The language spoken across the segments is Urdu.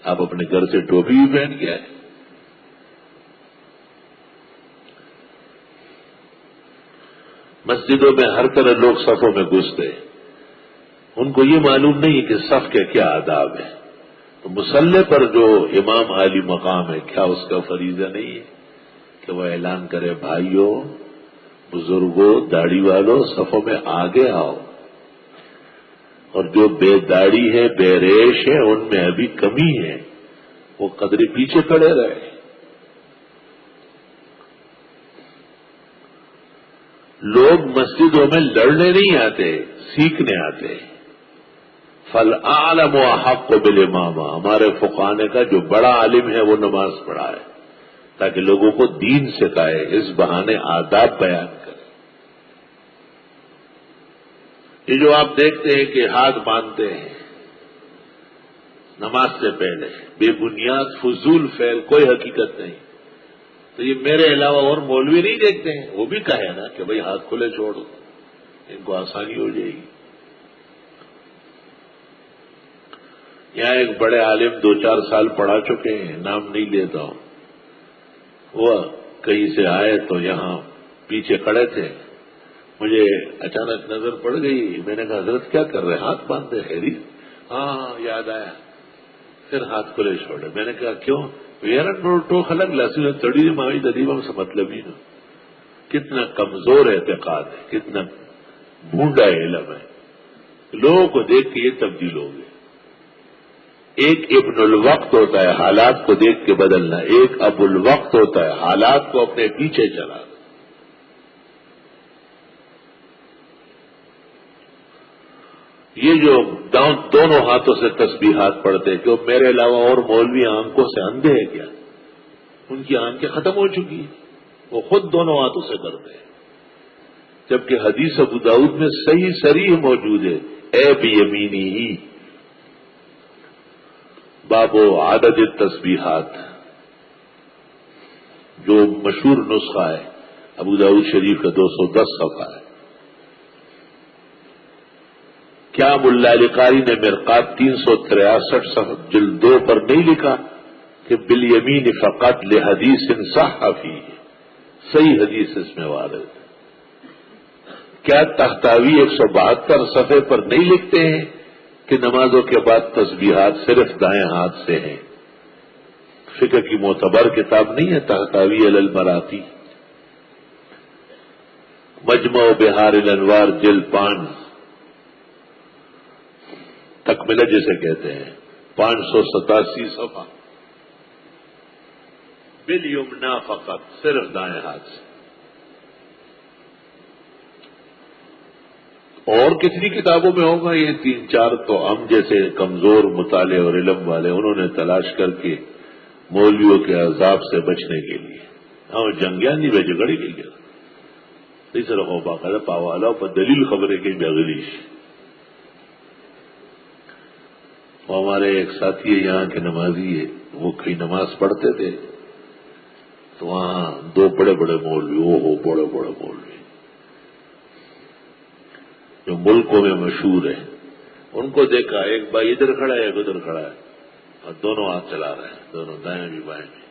آپ اپنے گھر سے ٹوپی بھی پہن کے آئے. مسجدوں میں ہر طرح لوگ صفوں میں گھستے، ان کو یہ معلوم نہیں کہ صف کے کیا آداب ہے. تو مصلی پر جو امام عالی مقام ہے، کیا اس کا فریضہ نہیں ہے کہ وہ اعلان کرے بھائیوں، بزرگوں، داڑھی والوں، صفوں میں آگے آؤ، اور جو بے داڑھی ہے، بے ریش ہے، ان میں ابھی کمی ہے، وہ قدرے پیچھے کھڑے رہے. لوگ مسجدوں میں لڑنے نہیں آتے، سیکھنے آتے. فالعالم احق بالامام، ہمارے فقہاء نے کہا جو بڑا عالم ہے وہ نماز پڑھائے تاکہ لوگوں کو دین سکھائے، اس بہانے آداب بیان کرے. یہ جو آپ دیکھتے ہیں کہ ہاتھ باندھتے ہیں نماز سے پہلے، بے بنیاد فضول فعل، کوئی حقیقت نہیں. تو یہ میرے علاوہ اور مولوی نہیں دیکھتے ہیں، وہ بھی کہے نا کہ بھئی ہاتھ کھلے چھوڑ دو، ان کو آسانی ہو جائے گی. یہاں ایک بڑے عالم 2-4 سال پڑھا چکے ہیں، نام نہیں لیتا ہوں، وہ کہیں سے آئے تو یہاں پیچھے کھڑے تھے. مجھے اچانک نظر پڑ گئی، میں نے کہا حضرت کیا کر رہے، ہاتھ باندھتے خیری؟ ہاں یاد آیا، پھر ہاتھ کھلے چھوڑے. میں نے کہا کیوں؟ ٹوک الگ لسی چڑی مائی ددیبم سے مطلب ہی نا. کتنا کمزور اعتقاد ہے، کتنا بھونڈا علم ہے. لوگوں کو دیکھ کے یہ تبدیل ہو گئے. ایک ابن الوقت ہوتا ہے حالات کو دیکھ کے بدلنا، ایک ابو الوقت ہوتا ہے حالات کو اپنے پیچھے چلانا. یہ جو دونوں ہاتھوں سے تسبیحات پڑھتے کہ وہ میرے علاوہ اور مولوی آنکھوں سے اندھے ہیں کیا؟ ان کی آنکھیں ختم ہو چکی ہیں، وہ خود دونوں ہاتھوں سے کرتے ہیں. جبکہ حدیث ابو داؤد میں صحیح صریح موجود ہے، اے بیمینی ہی باب و عدد التسبیحات، جو مشہور نسخہ ہے ابو داؤد شریف کا 210 صفحہ ہے. کیا ملا علی قاری نے مرقات 363 صفحہ جلد 2 پر نہیں لکھا کہ بالیمین فقط لحدیث صح فیہ، صحیح حدیث اس میں وارد ہے. کیا تحتاوی 172 صفحے پر نہیں لکھتے ہیں کہ نمازوں کے بعد تسبیحات صرف دائیں ہاتھ سے ہیں؟ فقہ کی معتبر کتاب نہیں ہے تحتاوی علی المراقی. مجمع بحار الانوار جلد 5 تکملہ جسے کہتے ہیں، 587 صفحہ، بالیمنا فقط، صرف دائیں ہاتھ سے. اور کتنی کتابوں میں ہوگا یہ 3-4 تو ہم جیسے کمزور مطالعے اور علم والے انہوں نے تلاش کر کے مولویوں کے عذاب سے بچنے کے لیے. ہاں جنگیاں نہیں بھیجے گڑی نہیں گیا اس طرح ہو باقاعدہ پاوالا پر دلیل خبریں کی بغلیش. وہ ہمارے ایک ساتھی ہے یہاں کے نمازی ہے، وہ کئی نماز پڑھتے تھے تو وہاں 2 بڑے بڑے مولوی، بڑے بڑے مولوی جو ملکوں میں مشہور ہے، ان کو دیکھا، ایک بھائی ادھر کھڑا ہے ایک ادھر کھڑا ہے اور دونوں ہاتھ چلا رہے ہیں، دونوں دائیں بھی بائیں بھی.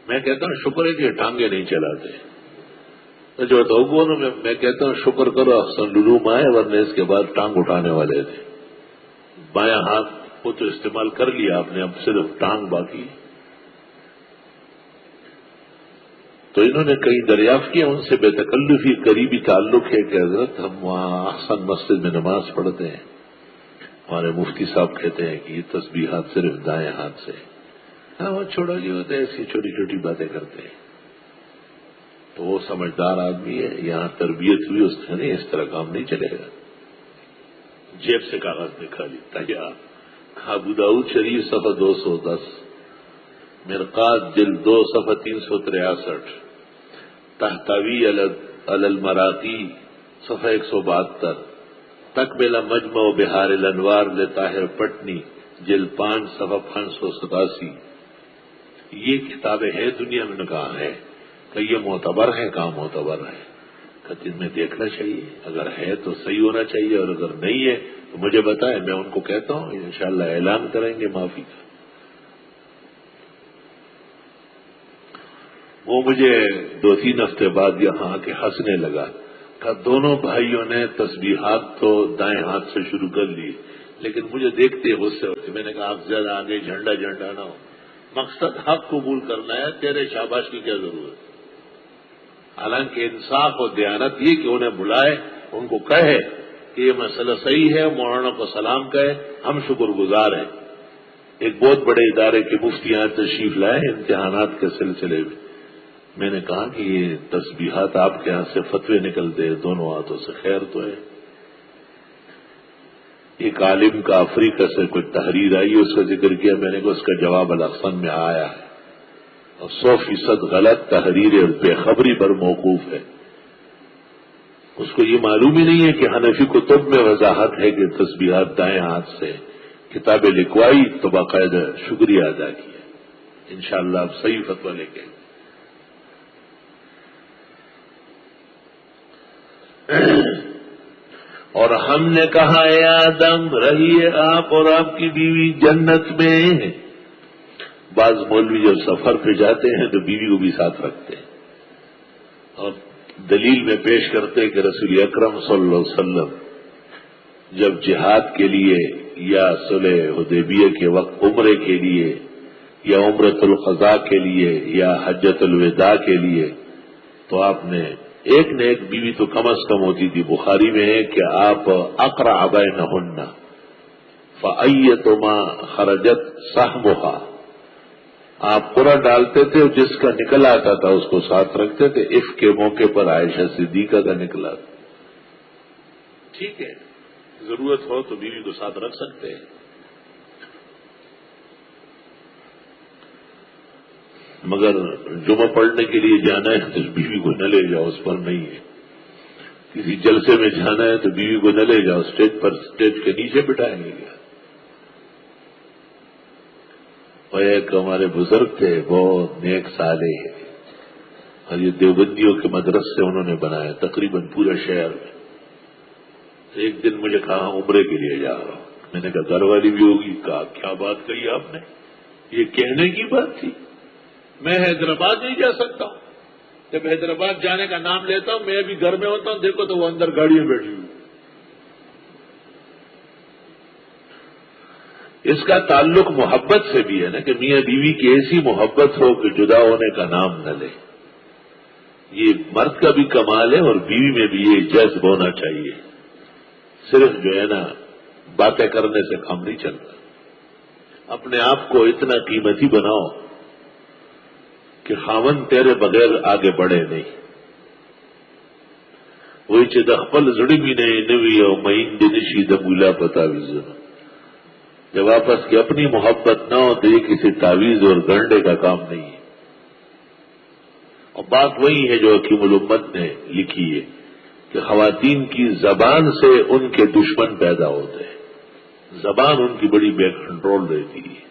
میں کہتا ہوں شکر ہے کہ ٹانگیں نہیں چلاتے. تو جو تو میں کہتا ہوں شکر کرو احسن للوم آئے، ورنہ اس کے بعد ٹانگ اٹھانے والے تھے. بایاں ہاتھ کو تو استعمال کر لیا آپ نے، اب صرف ٹانگ باقی. تو انہوں نے کئی دریافت کیا ان سے، بے تکلفی قریبی تعلق ہے کہ حضرت ہم وہاں احسن مسجد میں نماز پڑھتے ہیں، ہمارے مفتی صاحب کہتے ہیں کہ یہ تسبیحات صرف دائیں ہاتھ سے. ہاں وہ چھوڑا جی ہوتا ہے، ایسی چھوٹی چھوٹی باتیں کرتے ہیں. تو وہ سمجھدار آدمی ہے، یہاں تربیت ہوئی اس نے، نہیں اس طرح کام نہیں چلے گا. جیب سے کاغذ نکالی تیار. ابو داؤد شریف صفحہ 210، مرقات جلد 2 صفحہ 363، تحتاوی علی المراقی صفحہ 172، تکملہ مجمع بحار الانوار لطاہر پٹنی جلد 5 صفحہ 587. یہ کتابیں ہیں دنیا میں، کہاں ہے کہ یہ معتبر ہے، کہاں معتبر ہے کہ ان میں دیکھنا چاہیے. اگر ہے تو صحیح ہونا چاہیے، اور اگر نہیں ہے تو مجھے بتائیں، میں ان کو کہتا ہوں انشاءاللہ اعلان کریں گے معافی کا. وہ مجھے 2-3 ہفتے بعد یہاں آ کے ہنسنے لگا، کہا دونوں بھائیوں نے تسبیحات تو دائیں ہاتھ سے شروع کر لی، لیکن مجھے دیکھتے غصے ہوتے۔ میں نے کہا آپ زیادہ آگے جھنڈا نہ ہو، مقصد حق قبول کرنا ہے، تیرے شاباش کی کیا ضرورت؟ حالانکہ انصاف اور دیانت یہ کہ انہیں بلائے، ان کو کہے کہ یہ مسئلہ صحیح ہے، مولانا کو سلام کہے، ہم شکر گزار ہیں۔ ایک بہت بڑے ادارے کے مفتی یہاں تشریف لائے امتحانات کے سلسلے میں نے کہا کہ یہ تسبیحات آپ کے ہاتھ سے فتوے نکلتے ہیں دونوں ہاتھوں سے، خیر تو ہے۔ ایک عالم کا افریقہ سے کوئی تحریر آئی، اس کا ذکر کیا، میں نے کہا اس کا جواب الاحسن میں آیا ہے اور 100% غلط تحریر اور بے خبری پر موقوف ہے۔ اس کو یہ معلوم ہی نہیں ہے کہ حنفی کتب میں وضاحت ہے کہ تسبیحات دائیں ہاتھ سے، کتابیں لکھوائی تو باقاعدہ شکریہ ادا کیا۔ انشاءاللہ آپ صحیح فتویٰ لے کے اور ہم نے کہا اے آدم رہیے آپ اور آپ کی بیوی جنت میں۔ بعض مولوی جب سفر پہ جاتے ہیں تو بیوی کو بھی ساتھ رکھتے ہیں اور دلیل میں پیش کرتے کہ رسول اکرم صلی اللہ علیہ وسلم جب جہاد کے لیے یا صلح حدیبیہ کے وقت عمرے کے لیے یا عمرۃ القضاء کے لیے یا حجۃ الوداع کے لیے تو آپ نے ایک نہ ایک بیوی تو کم از کم ہوتی تھی۔ بخاری میں ہے کہ آپ اقرع بینہن فایتما خرجت سہمھا، آپ قرعہ ڈالتے تھے اور جس کا نکل آتا تھا اس کو ساتھ رکھتے تھے۔ عفق کے موقع پر عائشہ صدیقہ کا نکلا، ٹھیک ہے، ضرورت ہو تو بیوی کو ساتھ رکھ سکتے ہیں، مگر جمعہ پڑھنے کے لیے جانا ہے تو بیوی کو نہ لے جاؤ، اس پر نہیں ہے۔ کسی جلسے میں جانا ہے تو بیوی کو نہ لے جاؤ، اسٹیج کے نیچے بٹھائیں گے کیا؟ اور ایک ہمارے بزرگ تھے بہت نیک صالح، اور یہ دیوبندیوں کے مدرسے انہوں نے بنایا تقریباً پورے شہر میں۔ ایک دن مجھے کہا عمرے کے لیے جا رہا ہوں، میں نے کہا گھر والی بھی ہوگی؟ کہا کیا بات کہی آپ نے، یہ کہنے کی بات تھی، میں حیدرآباد نہیں جا سکتا ہوں، جب حیدرآباد جانے کا نام لیتا ہوں میں بھی گھر میں ہوتا ہوں، دیکھو تو وہ اندر گاڑی میں بیٹھی ہوئی۔ اس کا تعلق محبت سے بھی ہے نا کہ میاں بیوی کی ایسی محبت ہو کہ جدا ہونے کا نام نہ لے۔ یہ مرد کا بھی کمال ہے اور بیوی میں بھی یہ جذب ہونا چاہیے، صرف جو ہے نا باتیں کرنے سے کام نہیں چلتا۔ اپنے آپ کو اتنا قیمتی بناؤ کہ خاوند تیرے بغیر آگے بڑھے نہیں۔ وہی چې د خپل زړه مینه نه وي او میندې نشي د مولا په تعویذونو، جب آپس کی اپنی محبت نہ ہو تو یہ کسی تعویذ اور گنڈے کا کام نہیں ہے۔ اور بات وہی ہے جو حکیم الامت نے لکھی ہے کہ خواتین کی زبان سے ان کے دشمن پیدا ہوتے ہیں، زبان ان کی بڑی بے کنٹرول رہتی ہے۔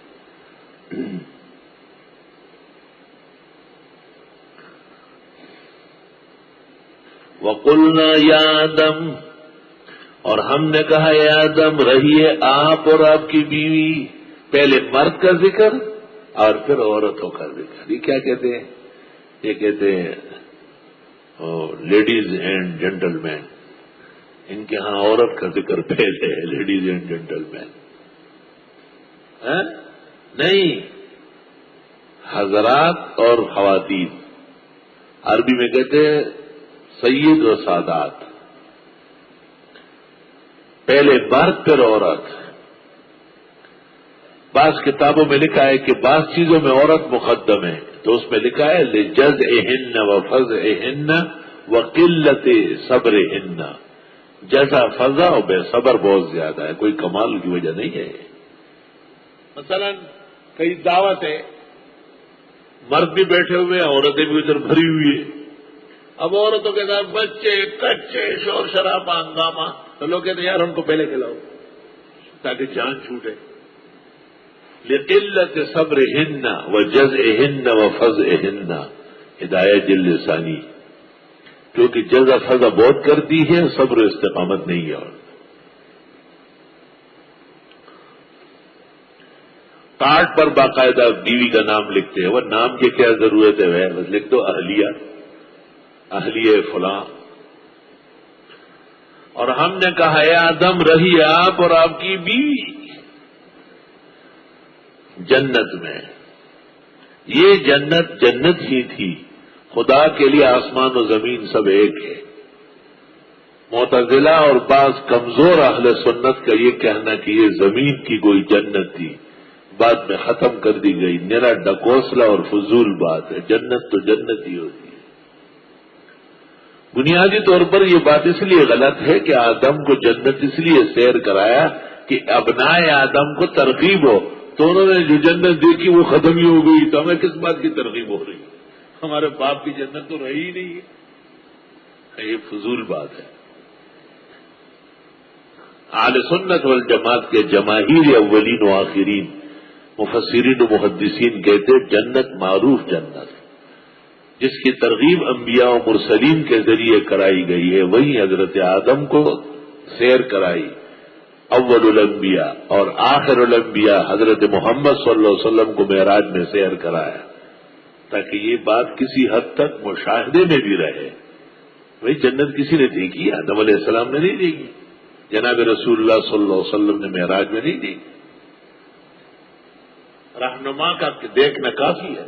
وَقُلْنَا يَا آدَمَ، اور ہم نے کہا اے آدم رہیے آپ اور آپ کی بیوی۔ پہلے مرد کا ذکر اور پھر عورتوں کا ذکر۔ یہ کیا کہتے ہیں؟ یہ کہتے ہیں لیڈیز اینڈ جینٹل مین، ان کے ہاں عورت کا ذکر پہلے ہے، لیڈیز اینڈ جینٹل مین نہیں، حضرات اور خواتین۔ عربی میں کہتے ہیں سید و سادات، پہلے مرد پھر عورت۔ بعض کتابوں میں لکھا ہے کہ بعض چیزوں میں عورت مقدم ہے، تو اس میں لکھا ہے لِجَزْعِهِنَّ وَفَزْعِهِنَّ وَقِلَّةِ صَبْرِهِنَّ، جزا فضا اور بے صبر بہت زیادہ ہے، کوئی کمال کی وجہ نہیں ہے۔ مثلا کئی دعوت ہے، مرد بھی بیٹھے ہوئے ہیں، عورتیں بھی ادھر بھری ہوئی ہے، اب عورتوں کے ساتھ بچے کچے شور شرابہ ہنگامہ، تو لوگ کہتے ہیں یار ان کو پہلے کھلاؤ تاکہ جان چھوٹے۔ لِقِلَّةِ صَبْرِهِنَّ وَجَزْعِهِنَّ وَفَزْعِهِنَّ، ہدایت جلد ثانی، کیونکہ جزا فضا بہت کرتی ہے، صبر و استقامت نہیں ہے۔ کارڈ پر باقاعدہ بیوی کا نام لکھتے ہیں، وہ نام کی کیا ضرورت ہے، بس لکھ دو اہلیہ فلاں. اور ہم نے کہا اے آدم رہی آپ اور آپ کی بیوی جنت میں. یہ جنت ہی تھی. خدا کے لیے آسمان و زمین سب ایک ہے. معتزلہ اور بعض کمزور اہل سنت کا یہ کہنا کہ یہ زمین کی کوئی جنت تھی، بعد میں ختم کر دی گئی. میرا ڈکوسلا اور فضول بات ہے. جنت تو جنت ہی ہوتی ہے. بنیادی طور پر یہ بات اس لیے غلط ہے کہ آدم کو جنت اس لیے سیر کرایا کہ ابنائے آدم کو ترغیب ہو. تو انہوں نے جو جنت دیکھی وہ ختم ہی ہو گئی، تو ہمیں کس بات کی ترغیب ہو رہی؟ ہمارے باپ کی جنت تو رہی ہی نہیں ہے. یہ فضول بات ہے. اہل سنت والجماعت کے جماہیر اولین و آخرین مفسرین و محدثین کہتے جنت معروف جنت جس کی ترغیب انبیاء و مرسلین کے ذریعے کرائی گئی ہے، وہی حضرت آدم کو سیر کرائی. اول الانبیاء اور آخر الانبیاء حضرت محمد صلی اللہ علیہ وسلم کو معراج میں سیر کرایا، تاکہ یہ بات کسی حد تک مشاہدے میں بھی رہے. بھائی جنت کسی نے دیکھی؟ آدم علیہ السلام نے نہیں دیکھی، جناب رسول اللہ صلی اللہ علیہ وسلم نے معراج میں نہیں دیکھی. رہنما کا دیکھنا کافی ہے.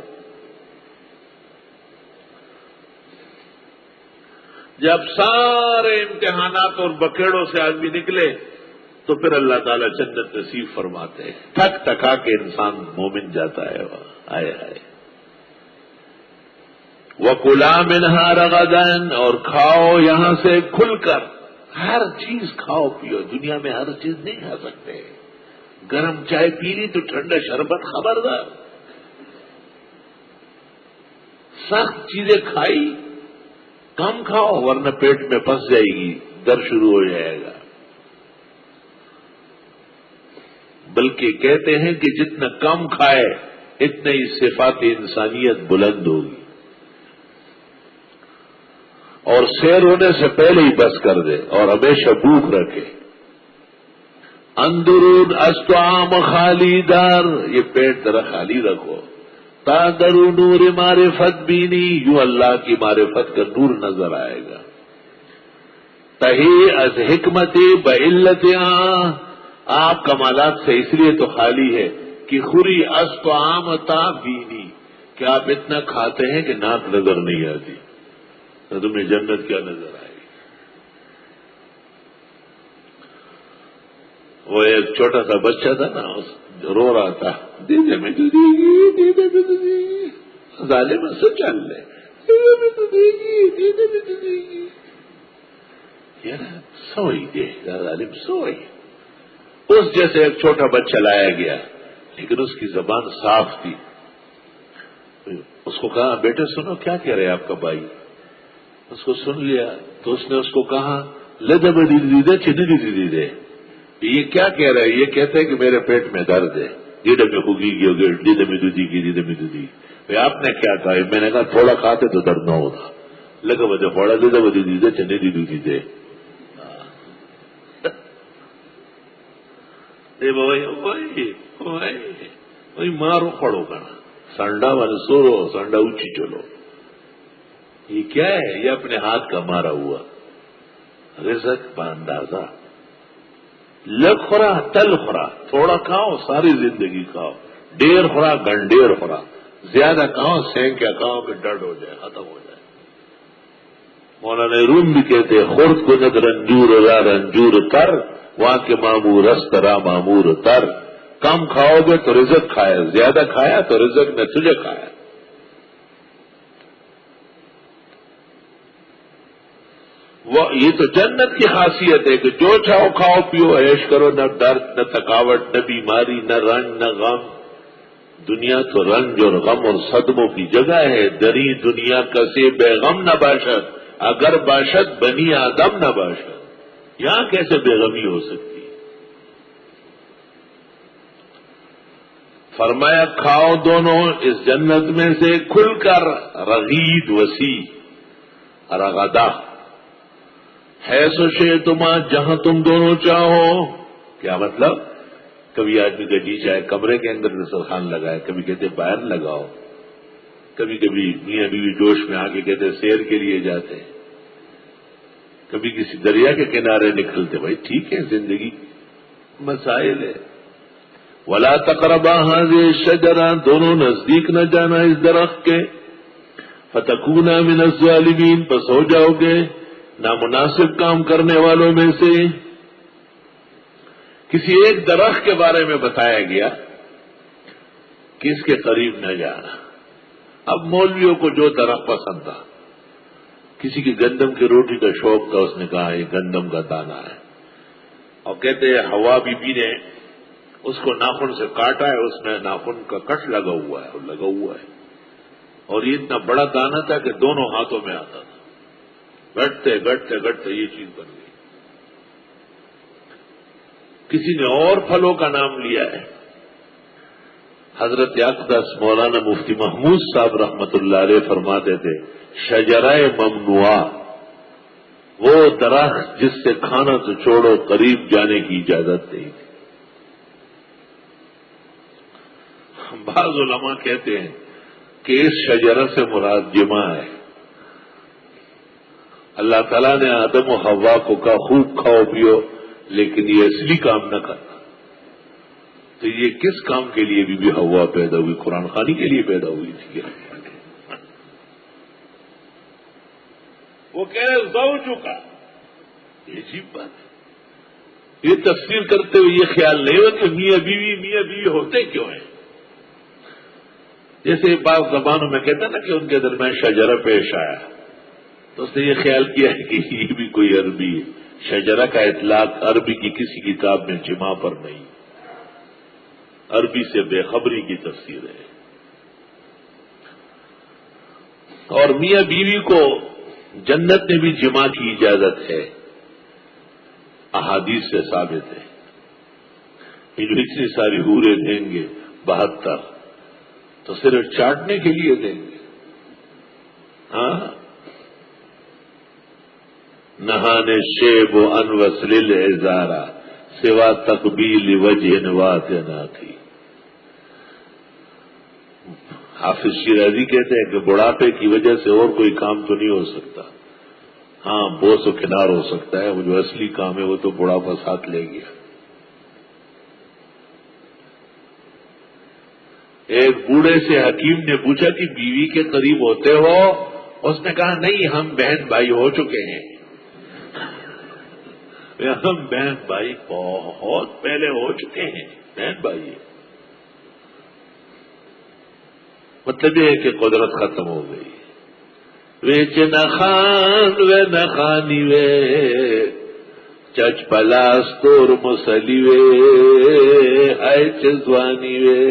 جب سارے امتحانات اور بکیڑوں سے آدمی نکلے تو پھر اللہ تعالیٰ جنت نصیب فرماتے ہیں. تھک تھکا کے انسان مومن جاتا ہے. آئے آئے وَكُلَا مِنْهَا رَغَدًا، اور کھاؤ یہاں سے کھل کر. ہر چیز کھاؤ پیو. دنیا میں ہر چیز نہیں کھا سکتے. گرم چائے پی لی تو ٹھنڈا شربت خبردار. سخت چیزیں کھائی کم کھاؤ ورنہ پیٹ میں پھنس جائے گی، درد شروع ہو جائے گا. بلکہ کہتے ہیں کہ جتنا کم کھائے اتنا ہی صفات انسانیت بلند ہوگی. اور سیر ہونے سے پہلے ہی بس کر دے اور ہمیشہ بھوک رکھے. اندرون استعام خالی دار، یہ پیٹ ذرا خالی رکھو. تا درو نور معرفت بینی، یوں اللہ کی معرفت کا نور نظر آئے گا. تہی از حکمت بعلت، آپ کمالات سے اس لیے تو خالی ہے کہ خوری استعام تا بینی، کہ آپ اتنا کھاتے ہیں کہ ناک نظر نہیں آتی. تو تمہیں جنت کیا نظر آئے گی؟ وہ ایک چھوٹا سا بچہ تھا نا، رو رہا تھا، دیدے میں تو دے گی، دیدے میں تو دے گی. ظالم سے چل لے، دیدے میں تو دے گی، دیدے میں تو دے گی. یار سوئی دے ظالم سوئی. اس جیسے ایک چھوٹا بچہ لایا گیا، لیکن اس کی زبان صاف تھی. اس کو کہا بیٹے سنو کیا کہہ رہے آپ کا بھائی؟ اس کو سن لیا تو اس نے اس کو کہا لدہ بدی دیدے چنی دی دے. یہ کیا کہہ رہا ہے؟ یہ کہتے ہیں کہ میرے پیٹ میں درد ہے، دیدے میں ہوگی گی، دیدے میں دودھی کی، دیدے میں دودھی. آپ نے کیا کہا؟ میں نے کہا تھوڑا کھاتے تو درد نہ ہوتا. لگا بدے پوڑا لدہ بدی دیدے چنی دی دودھی دے. وہی مارو پڑو کرنا سنڈا والے سورو سنڈا اونچی چلو. یہ کیا ہے؟ یہ اپنے ہاتھ کا مارا ہوا رزق کا اندازہ. لگ خورا تل خورا، تھوڑا کھاؤ ساری زندگی کھاؤ. ڈیر خورا گنڈیر خورا، زیادہ کھاؤ سینکیا کھاؤ کہ ڈرد ہو جائے، ختم ہو جائے. مولانا روم بھی کہتے خورد کو ند رنجور را رنجور تر، وہاں کے معمور است را معمور تر. کم کھاؤ گے تو رزق کھایا، زیادہ کھایا تو رزق نے تجھے کھایا. یہ تو جنت کی خاصیت ہے کہ جو چاہو کھاؤ پیو عیش کرو، نہ درد نہ تھکاوٹ نہ بیماری نہ رنج نہ غم. دنیا تو رنج اور غم اور صدموں کی جگہ ہے. دری دنیا کسے بے غم نہ باشد، اگر باشد بنی آدم نہ باشد. یہاں کیسے بے غمی ہو سکتی؟ فرمایا کھاؤ دونوں اس جنت میں سے کھل کر. رغید وسیع، رغدہ ہے سو شے تما، جہاں تم دونوں چاہو. کیا مطلب؟ کبھی آدمی کا جی چاہے کمرے کے اندر دسترخوان لگائے، کبھی کہتے باہر لگاؤ، کبھی کبھی میاں بیوی جوش میں آ کے کہتے سیر کے لیے جاتے ہیں، کبھی کسی دریا کے کنارے نکلتے. بھائی ٹھیک ہے، زندگی مسائل ہے. ولا تقربا هذه الشجرة، دونوں نزدیک نہ جانا اس درخت کے. فتکونا من الظالمین، پس ہو جاؤ گے نامناسب کام کرنے والوں میں سے. کسی ایک درخت کے بارے میں بتایا گیا کہ اس کے قریب نہ جانا. اب مولویوں کو جو درخت پسند تھا، کسی کی گندم کی روٹی کا شوق تھا، اس نے کہا یہ گندم کا دانہ ہے، اور کہتے ہیں حوا بی بی نے اس کو ناخن سے کاٹا ہے، اس میں ناخن کا کٹ لگا ہوا ہے اور یہ اتنا بڑا دانہ تھا کہ دونوں ہاتھوں میں آتا تھا. گٹتے گٹتے گٹتے یہ چیز بن گئی. کسی نے اور پھلوں کا نام لیا ہے. حضرت اقدس مولانا مفتی محمود صاحب رحمت اللہ علیہ فرماتے تھے شجرہ ممنوعہ وہ درخت جس سے کھانا تو چھوڑو قریب جانے کی اجازت نہیں تھی. بعض علماء کہتے ہیں کہ اس شجرہ سے مراد جمع ہے. اللہ تعالیٰ نے آدم و حوا کو کہا خوب کھاؤ پیو، لیکن یہ اصلی کام نہ کرنا. تو یہ کس کام کے لیے بی بی حوا پیدا ہوئی؟ قرآن خوانی کے لیے پیدا ہوئی تھی. وہ کہہ رہے زوجو کا، یہ عجیب بات ہے. یہ تفسیر کرتے ہوئے یہ خیال نہیں ہو کہ میاں بیوی ہوتے کیوں ہیں. جیسے بعض زبانوں میں کہتا نا کہ ان کے درمیان شجرہ پیش آیا، تو اس نے یہ خیال کیا ہے کہ یہ بھی کوئی عربی ہے. شجرہ کا اطلاق عربی کی کسی کتاب میں جمع پر نہیں، عربی سے بے خبری کی تفسیر ہے. اور میاں بیوی کو جنت میں بھی جمع کی اجازت ہے، احادیث سے ثابت ہے. یہ جو اتنی ساری حوریں دیں گے 72، تو صرف چاٹنے کے لیے دیں گے. ہاں، نہانے شیب و انوسل الازارا سوا تقبیل وجہ نوات نہ تھی. حافظ شیرازی کہتے ہیں کہ بڑھاپے کی وجہ سے اور کوئی کام تو نہیں ہو سکتا. ہاں، بوس و کنار ہو سکتا ہے، وہ جو اصلی کام ہے وہ تو بڑھاپا ساتھ لے گیا. ایک بوڑھے سے حکیم نے پوچھا کہ بیوی کے قریب ہوتے ہو؟ اس نے کہا نہیں، ہم بہن بھائی ہو چکے ہیں. ہم بہن بھائی بہت پہلے ہو چکے ہیں، بہن بھائی. مطلب یہ ہے کہ قدرت ختم ہو گئی. ویچ نخان وے نخانی وے چچ پلاستور مسلی وے ہائے چزوانی وے.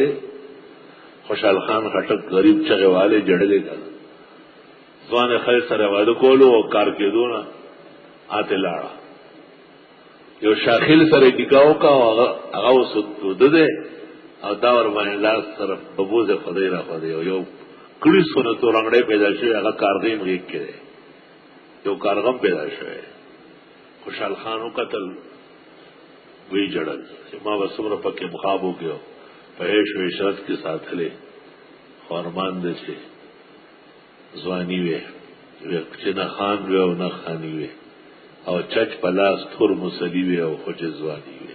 خوشحال خان خٹک غریب چگے والے جڑے گا زوان خیر سر والے کولو کار کے دو نا آتے لاڑا یو شاخل سر نکاو کا اغاو سد دے اور داور مانے لاس طرف ببوز خدے را خدے یو کڑی سونا تو رنگڑے پیدا شوئے اگا کارغیم ریک کے دے یو کارغم پیدا شوئے. خوشحال خانو قتل وہی جڑل ماں بسمر پکے مخابو کے ہو پہیش و عشرت کے ساتھ لے خورمان دے سے زوانی وے چنا خان وے او نہ خانی وے اور چچ پلاس تھر مسلی وے او خوچ زوانی وے.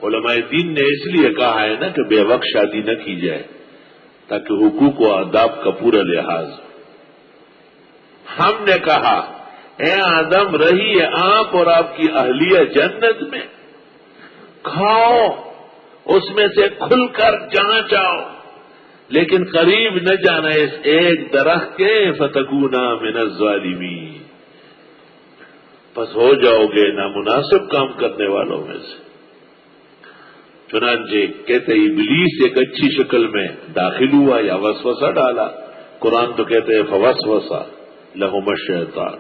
علماء دین نے اس لیے کہا ہے نا کہ بے وقت شادی نہ کی جائے تاکہ حقوق و آداب کا پورا لحاظ. ہم نے کہا اے آدم رہی آپ اور آپ کی اہلیہ جنت میں، کھاؤ اس میں سے کھل کر جہاں چاہو، لیکن قریب نہ جانا اس ایک درخت کے. فتکونا من الظالمین، پس ہو جاؤ گے نامناسب کام کرنے والوں میں سے. چنانچہ کہتے ابلیس ایک اچھی شکل میں داخل ہوا یا وسوسہ ڈالا. قرآن تو کہتے ہیں فوسوسہ لہما الشیطان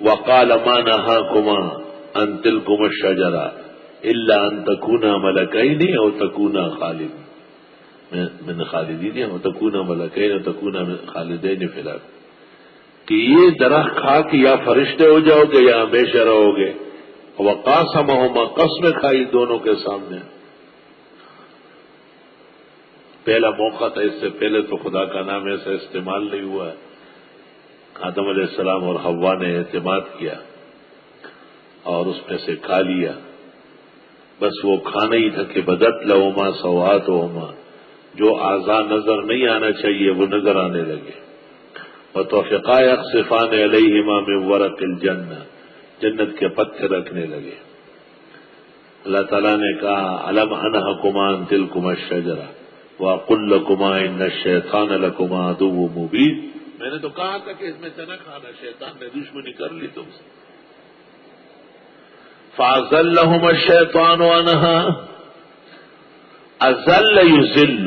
وقال ما نہاکما ان تلکما الشجرہ الا ان تکونا ملکین او تکونا من خالدین او تکونا ملکین او تکونا من خالدین فی الارض، کہ یہ درخت کھا کے یا فرشتے ہو جاؤ گے یا ہمیشہ رہو گے. وقاسمہما، قسمیں کھائی دونوں کے سامنے. پہلا موقع تھا، اس سے پہلے تو خدا کا نام ایسا استعمال نہیں ہوا ہے. آدم علیہ السلام اور حوا نے اعتماد کیا اور اس میں سے کھا لیا. بس وہ کھانا ہی تھا کہ بدت لہما سوآتہما، جو اعضاء نظر نہیں آنا چاہیے وہ نظر آنے لگے. وطفقا یخصفان علیہما من ورق الجنہ، جنت کے پتے رکھنے لگے. اللہ تعالیٰ نے کہا الم انہکما عن تلکما الشجرہ واقل لکما ان الشیطان لکما عدو مبین. میں نے تو کہا تھا کہ اس میں سے نہ کھانا، شیطان نے دشمنی کر لی تم سے. فَأَزَلَّهُمَا الشَّيْطَانُ عَنْهَا، أَزَلَّ يُزِلُّ،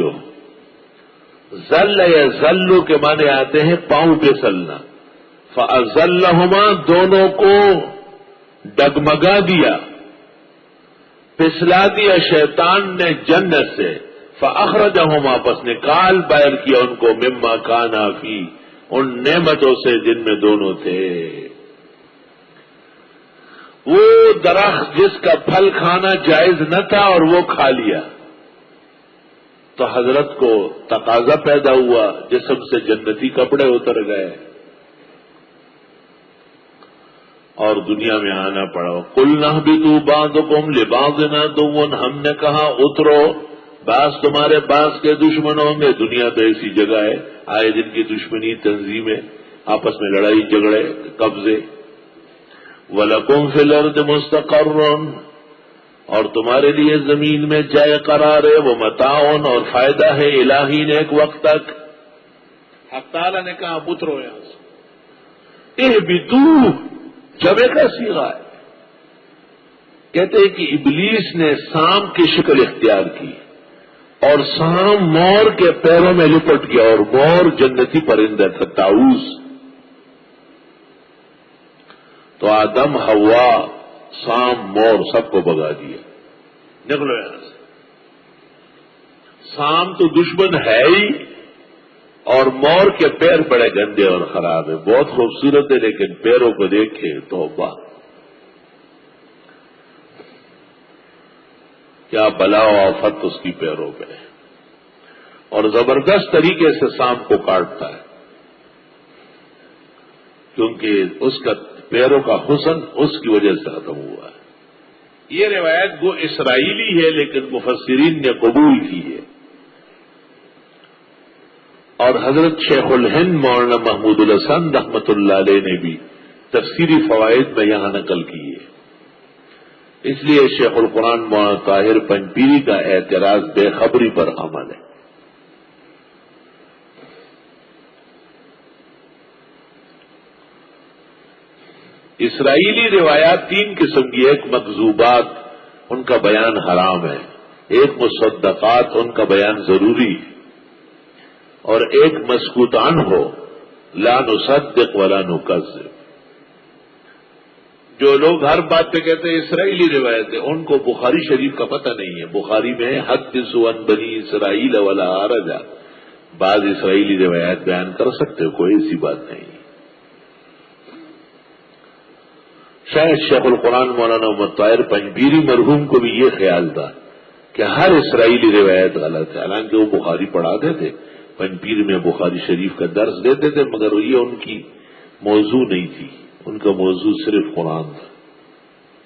ذل یذل کے معنی آتے ہیں پاؤں پھسلنا. فَأَزَلَّهُمَا، دونوں کو ڈگمگا دیا، پھسلا دیا شیطان نے جنت سے. فَأَخْرَجَهُمَا، پس نکال باہر کیا ان کو، مما كانا فی، ان نعمتوں سے جن میں دونوں تھے. وہ درخت جس کا پھل کھانا جائز نہ تھا اور وہ کھا لیا تو حضرت کو تقاضا پیدا ہوا، جسم سے جنتی کپڑے اتر گئے اور دنیا میں آنا پڑا. قُلْنَا اهْبِطُوا بَعْضُكُمْ لِبَعْضٍ عَدُوٌّ، ہم نے کہا اترو، بعض تمہارے بعض کے دشمن ہوں گے. دنیا تو ایسی جگہ ہے، آئے دن کی دشمنی، تنظیمیں، آپس میں لڑائی جھگڑے، قبضے. وَلَكُمْ فِي الْأَرْضِ مُسْتَقَرٌّ، اور تمہارے لیے زمین میں جائے قرار ہے، وہ متاعٌ، اور فائدہ ہے، الہین، ایک وقت تک. حق تعالیٰ نے کہا اترو یہاں سے. اہبطوا، جمع کا صیغہ ہے. کہتے ہیں کہ ابلیس نے سام کی شکل اختیار کی اور سام مور کے پیروں میں لپٹ گیا، اور مور جنتی پرندہ تھا، طاؤوس. تو آدم، حوا، سام، مور سب کو بگا دیا. نکلو یہاں سے. سام تو دشمن ہے ہی، اور مور کے پیر بڑے گندے اور خراب ہیں. بہت خوبصورت ہے لیکن پیروں کو دیکھے توبہ، کیا بلا و آفت اس کی پیروں پہ ہے. اور زبردست طریقے سے سام کو کاٹتا ہے، کیونکہ اس کا پیروں کا حسن اس کی وجہ سے ختم ہوا ہے. یہ روایت وہ اسرائیلی ہے لیکن مفسرین نے قبول کی ہے. اور حضرت شیخ الہند مولانا محمود الحسن رحمۃ اللہ علیہ نے بھی تفسیری فوائد میں یہاں نقل کی ہے. اس لیے شیخ القرآن مولانا طاہر پنجپیری کا اعتراض بے خبری پر عمل ہے. اسرائیلی روایات تین قسم کی، ایک مکذوبات، ان کا بیان حرام ہے، ایک مصدقات، ان کا بیان ضروری ہے، اور ایک مسکوت عنہ، لا نصدق ولا نکذب. جو لوگ ہر بات پہ کہتے ہیں اسرائیلی روایت ہے، ان کو بخاری شریف کا پتہ نہیں ہے. بخاری میں حدثوا عن بنی اسرائیل ولا حرج، بعض اسرائیلی روایات بیان کر سکتے ہو، کوئی ایسی بات نہیں. شاید شیخ القرآن مولانا محمد طاہر پنجپیری مرحوم کو بھی یہ خیال تھا کہ ہر اسرائیلی روایت غلط ہے، حالانکہ وہ بخاری پڑھاتے تھے، پنجپیر میں بخاری شریف کا درس دیتے تھے، مگر یہ ان کی موضوع نہیں تھی، ان کا موضوع صرف قرآن تھا.